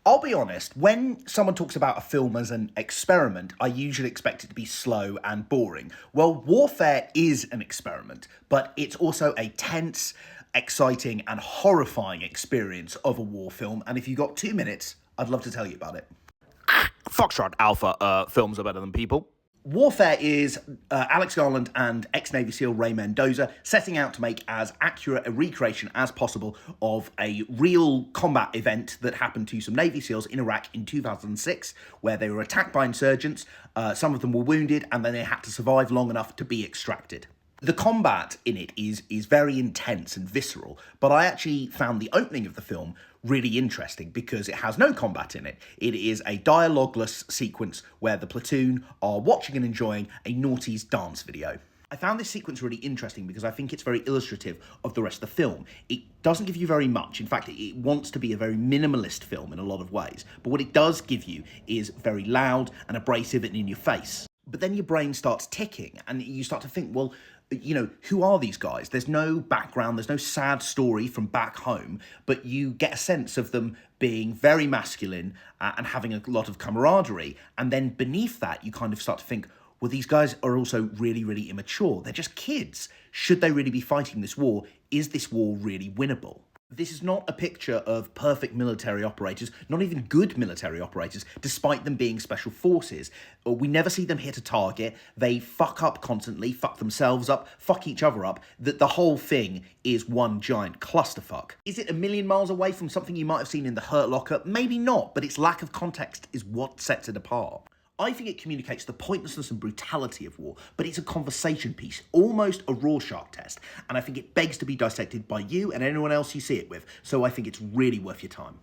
I'll be honest, when someone talks about a film as an experiment, I usually expect it to be slow and boring. Well, Warfare is an experiment, but it's also a tense, exciting, and horrifying experience of a war film. And if you've got 2 minutes, I'd love to tell you about it. Foxtrot Alpha, films are better than people. Warfare is Alex Garland and ex-Navy SEAL Ray Mendoza setting out to make as accurate a recreation as possible of a real combat event that happened to some Navy SEALs in Iraq in 2006, where they were attacked by insurgents, some of them were wounded, and then they had to survive long enough to be extracted. The combat in it is very intense and visceral, but I actually found the opening of the film really interesting because it has no combat in it. It is a dialogueless sequence where the platoon are watching and enjoying a noughties dance video. I found this sequence really interesting because I think it's very illustrative of the rest of the film. It doesn't give you very much. In fact, it wants to be a very minimalist film in a lot of ways. But what it does give you is very loud and abrasive and in your face. But then your brain starts ticking and you start to think, well, you know, who are these guys? There's no background, there's no sad story from back home, but you get a sense of them being very masculine and having a lot of camaraderie. And then beneath that, you kind of start to think, well, these guys are also really, really immature. They're just kids. Should they really be fighting this war? Is this war really winnable? This is not a picture of perfect military operators, not even good military operators, despite them being special forces. We never see them hit a target. They fuck up constantly, fuck themselves up, fuck each other up. The whole thing is one giant clusterfuck. Is it a million miles away from something you might have seen in The Hurt Locker? Maybe not, but its lack of context is what sets it apart. I think it communicates the pointlessness and brutality of war, but it's a conversation piece, almost a Rorschach test, and I think it begs to be dissected by you and anyone else you see it with, so I think it's really worth your time.